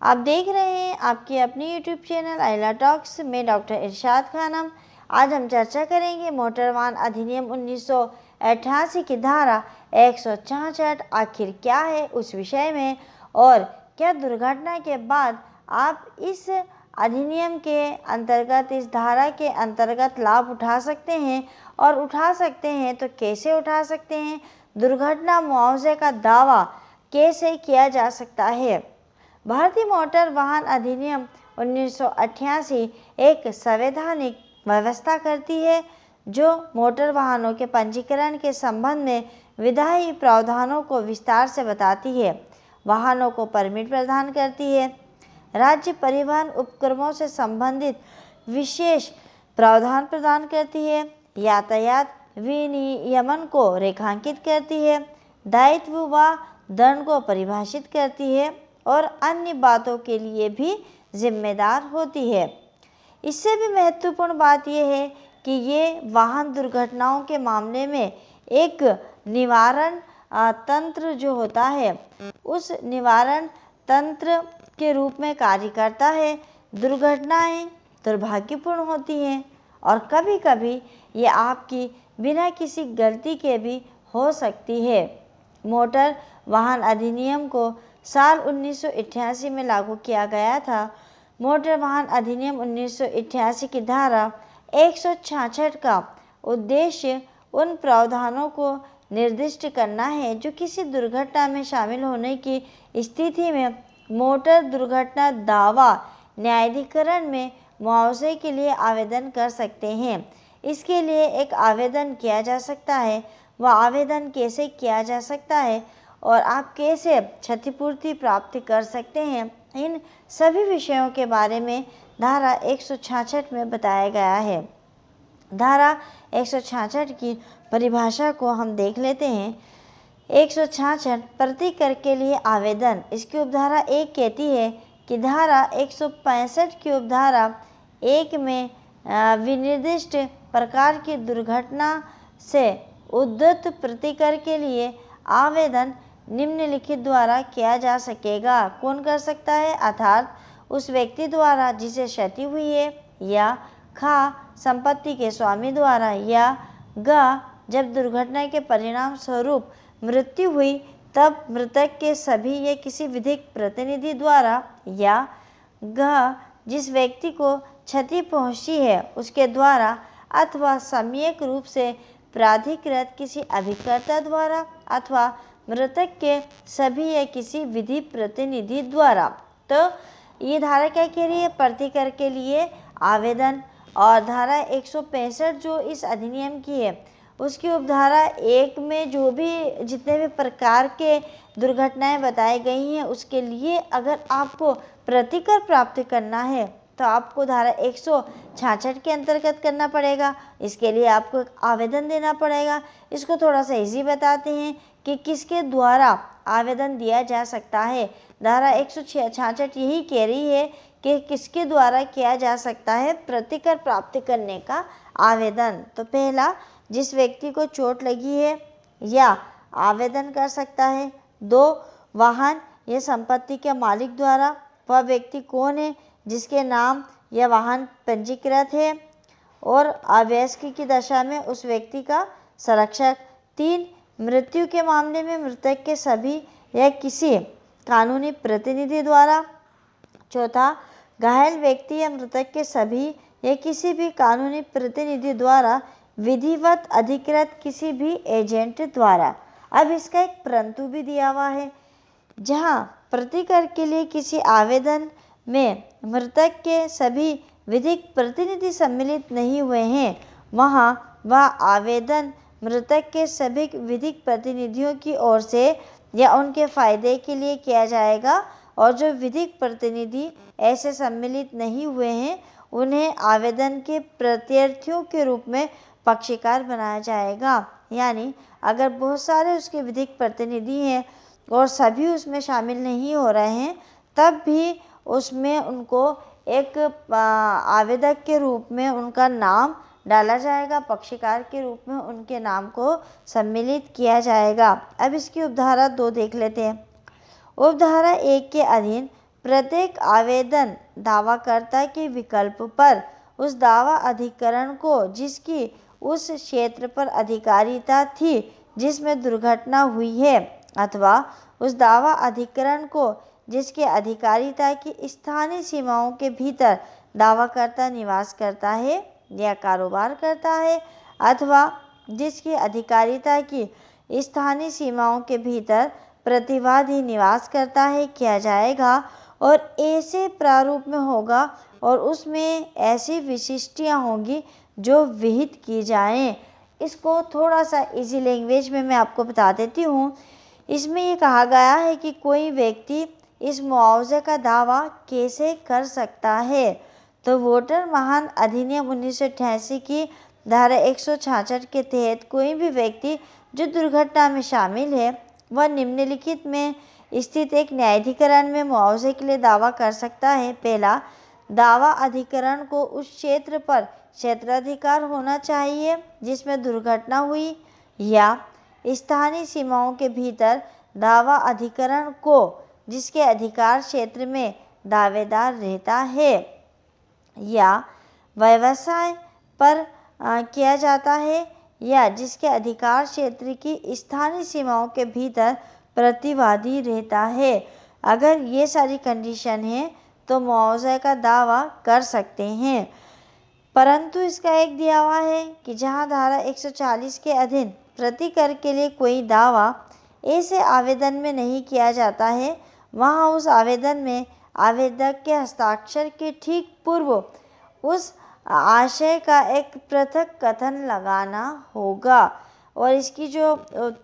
आप देख रहे हैं आपकी अपनी यूट्यूब चैनल आइला टॉक्स में डॉक्टर इरशाद खानम। आज हम चर्चा करेंगे मोटर वाहन अधिनियम 1988 की धारा 166 आखिर क्या है उस विषय में, और क्या दुर्घटना के बाद आप इस अधिनियम के अंतर्गत, इस धारा के अंतर्गत लाभ उठा सकते हैं, और उठा सकते हैं तो कैसे उठा सकते हैं। दुर्घटना मुआवजे का दावा कैसे किया जा सकता है। भारतीय मोटर वाहन अधिनियम 1988 एक संवैधानिक व्यवस्था करती है जो मोटर वाहनों के पंजीकरण के संबंध में विधायी प्रावधानों को विस्तार से बताती है, वाहनों को परमिट प्रदान करती है, राज्य परिवहन उपक्रमों से संबंधित विशेष प्रावधान प्रदान करती है, यातायात विनियमन को रेखांकित करती है, दायित्व व दंड को परिभाषित करती है और अन्य बातों के लिए भी जिम्मेदार होती है। इससे भी महत्वपूर्ण बात यह है कि ये वाहन दुर्घटनाओं के मामले में एक निवारण तंत्र जो होता है उस निवारण तंत्र के रूप में कार्य करता है। दुर्घटनाएं दुर्भाग्यपूर्ण होती हैं और कभी कभी ये आपकी बिना किसी गलती के भी हो सकती है। मोटर वाहन अधिनियम को साल 1988 में लागू किया गया था। मोटर वाहन अधिनियम 1988 की धारा 166 का उद्देश्य उन प्रावधानों को निर्दिष्ट करना है जो किसी दुर्घटना में शामिल होने की स्थिति में मोटर दुर्घटना दावा न्यायाधिकरण में मुआवजे के लिए आवेदन कर सकते हैं। इसके लिए एक आवेदन किया जा सकता है। वह आवेदन कैसे किया जा सकता है और आप कैसे क्षतिपूर्ति प्राप्त कर सकते हैं, इन सभी विषयों के बारे में धारा 166 में बताया गया है। धारा 166 की परिभाषा को हम देख लेते हैं। 166 प्रति कर के लिए आवेदन, इसकी उपधारा 1 कहती है कि धारा 165 की उपधारा 1 में विनिर्दिष्ट प्रकार की दुर्घटना से उद्धृत प्रतिकर के लिए आवेदन निम्नलिखित द्वारा किया जा सकेगा। कौन कर सकता है? अर्थात उस व्यक्ति द्वारा जिसे क्षति हुई है, या खा संपत्ति के स्वामी द्वारा, या ग जब दुर्घटना के परिणाम स्वरूप मृत्यु हुई तब मृतक के सभी या किसी विधिक प्रतिनिधि द्वारा, या ग जिस व्यक्ति को क्षति पहुंची है उसके द्वारा, अथवा सम्यक रूप से प्राधिकृत किसी अभिकर्ता द्वारा, अथवा मृतक के सभी या किसी विधि प्रतिनिधि द्वारा। तो ये धारा क्या कह रही है? प्रतिकर के लिए आवेदन। और धारा 165 जो इस अधिनियम की है उसकी उपधारा 1 में जो भी जितने भी प्रकार के दुर्घटनाएं बताई गई हैं उसके लिए अगर आपको प्रतिकर प्राप्त करना है तो आपको धारा 166 के अंतर्गत करना पड़ेगा। इसके लिए आपको एक आवेदन देना पड़ेगा। इसको थोड़ा सा इजी बताते हैं कि किसके द्वारा आवेदन दिया जा सकता है। धारा 166 यही कह रही है कि किसके द्वारा किया जा सकता है प्रतिकर प्राप्त करने का आवेदन। तो पहला, जिस व्यक्ति को चोट लगी है या आवेदन कर सकता है। 2, वाहन या संपत्ति के मालिक द्वारा। वह व्यक्ति कौन है? जिसके नाम या वाहन पंजीकृत है और अवयस्क की दशा में उस व्यक्ति का संरक्षक। 3, मृत्यु के मामले में मृतक के सभी या किसी कानूनी प्रतिनिधि द्वारा। 4, घायल व्यक्ति या मृतक के सभी या किसी भी कानूनी प्रतिनिधि द्वारा, विधिवत अधिकृत किसी भी एजेंट द्वारा। अब इसका एक परंतु भी दिया हुआ है, जहां प्रतिकर के लिए किसी आवेदन में मृतक के सभी विधिक प्रतिनिधि सम्मिलित नहीं हुए हैं, वहां वह आवेदन मृतक के सभी विधिक प्रतिनिधियों की ओर से या उनके फायदे के लिए किया जाएगा, और जो विधिक प्रतिनिधि ऐसे सम्मिलित नहीं हुए हैं उन्हें आवेदन के प्रत्यर्थियों के रूप में पक्षकार बनाया जाएगा। यानी अगर बहुत सारे उसके विधिक प्रतिनिधि हैं और सभी उसमें शामिल नहीं हो रहे हैं तब भी उसमें उनको एक आवेदक के रूप में उनका नाम डाला जाएगा, पक्षकार के रूप में उनके नाम को सम्मिलित किया जाएगा। अब इसकी उपधारा 2 देख लेते हैं। उपधारा 1 के अधीन प्रत्येक आवेदन दावाकर्ता के विकल्प पर उस दावा अधिकरण को जिसकी उस क्षेत्र पर अधिकारिता थी जिसमें दुर्घटना हुई है, अथवा उस दावा अधिकरण को जिसके अधिकारिता की स्थानीय सीमाओं के भीतर दावाकर्ता निवास करता है या कारोबार करता है, अथवा जिसकी अधिकारिता की स्थानीय सीमाओं के भीतर प्रतिवादी निवास करता है, किया जाएगा और ऐसे प्रारूप में होगा और उसमें ऐसी विशिष्टियाँ होंगी जो विहित की जाएं। इसको थोड़ा सा इजी लैंग्वेज में मैं आपको बता देती हूँ। इसमें ये कहा गया है कि कोई व्यक्ति इस मुआवजे का दावा कैसे कर सकता है। तो वोटर वाहन अधिनियम 1988 की धारा 166 के तहत कोई भी व्यक्ति जो दुर्घटना में शामिल है वह निम्नलिखित में स्थित एक न्यायाधिकरण में मुआवजे के लिए दावा कर सकता है। पहला, दावा अधिकरण को उस क्षेत्र पर क्षेत्राधिकार होना चाहिए जिसमें दुर्घटना हुई, या स्थानीय सीमाओं के भीतर दावा अधिकरण को जिसके अधिकार क्षेत्र में दावेदार रहता है या व्यवसाय पर किया जाता है, या जिसके अधिकार क्षेत्र की स्थानीय सीमाओं के भीतर प्रतिवादी रहता है। अगर ये सारी कंडीशन है तो मुआवजे का दावा कर सकते हैं। परंतु इसका एक दिया हुआ है कि जहां धारा 140 के अधीन प्रति कर के लिए कोई दावा ऐसे आवेदन में नहीं किया जाता है, वहां उस आवेदन में आवेदक के हस्ताक्षर के ठीक पूर्व उस आशय का एक पृथक कथन लगाना होगा। और इसकी जो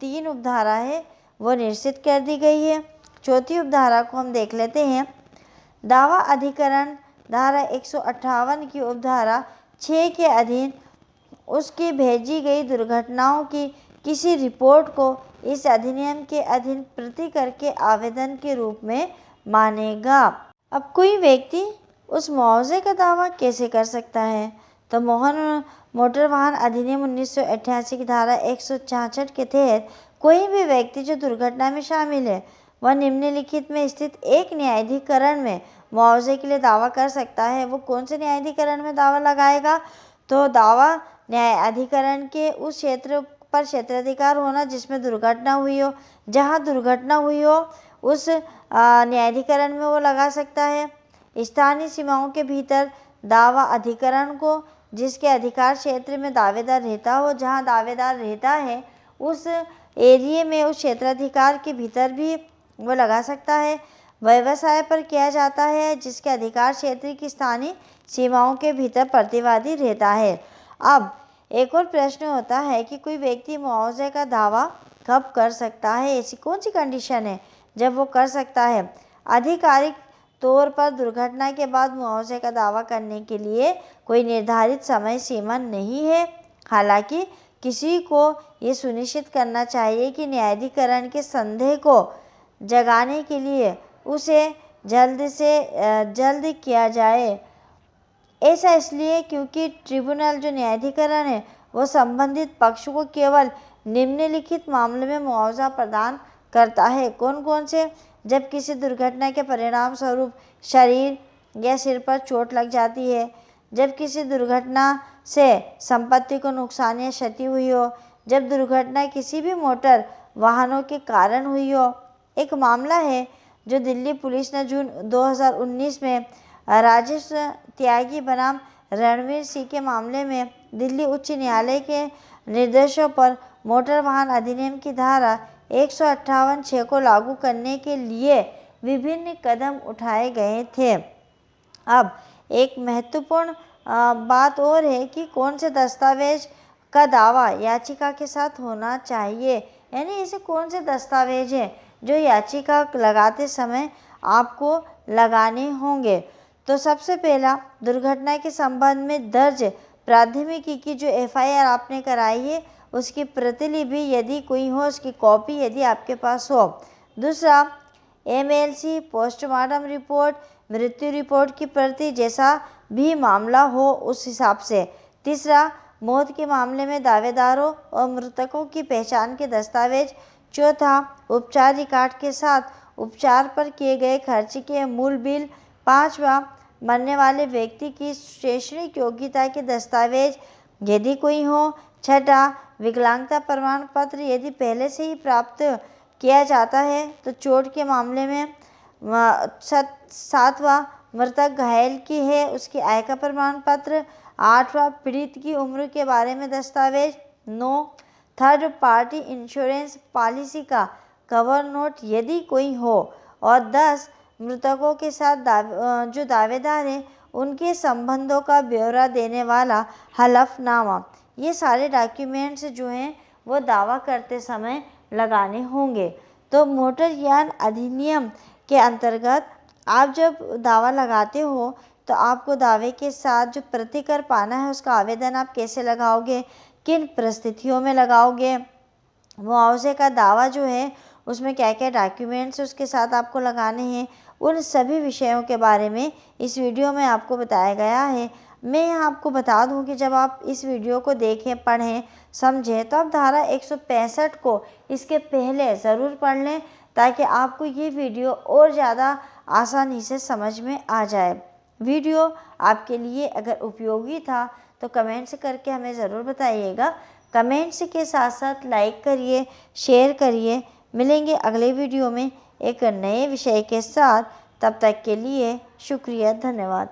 3 उपधारा है वो निश्चित कर दी गई है। चौथी उपधारा को हम देख लेते हैं। दावा अधिकरण धारा 158 की उपधारा 6 के अधीन उसकी भेजी गई दुर्घटनाओं की किसी रिपोर्ट को इस अधिनियम के अधीन प्रति कर के आवेदन के रूप में मानेगा। अब कोई व्यक्ति उस मुआवजे का दावा कैसे कर सकता है? तो मोटर वाहन अधिनियम 1988 की धारा 166 के तहत कोई भी व्यक्ति जो दुर्घटना में शामिल है वह निम्नलिखित में स्थित एक न्यायाधिकरण में मुआवजे के लिए दावा कर सकता है। वो कौन से न्यायाधिकरण में दावा लगाएगा? तो दावा न्यायाधिकरण के उस क्षेत्र पर क्षेत्राधिकार होना जिसमें दुर्घटना हुई हो। जहां दुर्घटना हुई हो उस न्यायाधिकरण में वो लगा सकता है। स्थानीय सीमाओं के भीतर दावा अधिकरण को जिसके अधिकार क्षेत्र में दावेदार रहता हो, जहां दावेदार रहता है उस एरिया में उस क्षेत्राधिकार के भीतर भी वो लगा सकता है। व्यवसाय पर किया जाता है जिसके अधिकार क्षेत्र की स्थानीय सीमाओं के भीतर प्रतिवादी रहता है। अब एक और प्रश्न होता है कि कोई व्यक्ति मुआवजे का दावा कब कर सकता है? ऐसी कौन सी कंडीशन है जब वो कर सकता है? आधिकारिक तौर पर दुर्घटना के बाद मुआवजे का दावा करने के लिए कोई निर्धारित समय सीमा नहीं है। हालांकि किसी को ये सुनिश्चित करना चाहिए कि न्यायाधिकरण के संदेह को जगाने के लिए उसे जल्द से जल्द किया जाए। ऐसा इसलिए क्योंकि ट्रिब्यूनल जो न्यायाधिकरण है वो संबंधित पक्ष को केवल निम्नलिखित मामले में मुआवजा प्रदान करता है। कौन कौन से? जब किसी दुर्घटना के परिणाम स्वरूप शरीर या सिर पर चोट लग जाती है, जब किसी दुर्घटना से संपत्ति को नुकसान या क्षति हुई हो, जब दुर्घटना किसी भी मोटर वाहनों के कारण हुई हो। एक मामला है जो दिल्ली पुलिस ने जून 2019 में राजेश त्यागी बनाम रणवीर सिंह के मामले में दिल्ली उच्च न्यायालय के निर्देशों पर मोटर वाहन अधिनियम की धारा 158(6) को लागू करने के लिए विभिन्न कदम उठाए गए थे। अब एक महत्वपूर्ण बात और है कि कौन से दस्तावेज का दावा याचिका के साथ होना चाहिए, यानी ऐसे कौन से दस्तावेज हैं जो याचिका लगाते समय आपको लगाने होंगे। तो सबसे पहला, दुर्घटना के संबंध में दर्ज प्राथमिकी की जो FIR आपने कराई है उसकी प्रतिलिपि यदि कोई हो, उसकी कॉपी यदि आपके पास हो। दूसरा, MLC पोस्टमार्टम रिपोर्ट, मृत्यु रिपोर्ट की प्रति, जैसा भी मामला हो उस हिसाब से। तीसरा, मौत के मामले में दावेदारों और मृतकों की पहचान के दस्तावेज। चौथा, उपचार रिकॉर्ड के साथ उपचार पर किए गए खर्च के मूल बिल। 5वां, मरने वाले व्यक्ति की शैक्षणिक योग्यता के दस्तावेज यदि कोई हो। 6, विकलांगता प्रमाण पत्र यदि पहले से ही प्राप्त किया जाता है तो चोट के मामले में। 7वां, मृतक घायल की है उसकी आय का प्रमाण पत्र। 8वां, पीड़ित की उम्र के बारे में दस्तावेज। 9, थर्ड पार्टी इंश्योरेंस पॉलिसी का कवर नोट यदि कोई हो। और 10, मृतकों के साथ जो दावेदार हैं उनके संबंधों का ब्यौरा देने वाला हलफनामा। ये सारे डॉक्यूमेंट्स जो हैं वो दावा करते समय लगाने होंगे। तो मोटर यान अधिनियम के अंतर्गत आप जब दावा लगाते हो तो आपको दावे के साथ जो प्रतिकर पाना है उसका आवेदन आप कैसे लगाओगे, किन परिस्थितियों में लगाओगे, मुआवजे का दावा जो है उसमें क्या क्या डॉक्यूमेंट्स उसके साथ आपको लगाने हैं, उन सभी विषयों के बारे में इस वीडियो में आपको बताया गया है। मैं यहाँ आपको बता दूं कि जब आप इस वीडियो को देखें, पढ़ें, समझें तो आप धारा 165 को इसके पहले ज़रूर पढ़ लें ताकि आपको ये वीडियो और ज़्यादा आसानी से समझ में आ जाए। वीडियो आपके लिए अगर उपयोगी था तो कमेंट्स करके हमें ज़रूर बताइएगा। कमेंट्स के साथ साथ लाइक करिए, शेयर करिए। मिलेंगे अगले वीडियो में एक नए विषय के साथ। तब तक के लिए शुक्रिया, धन्यवाद।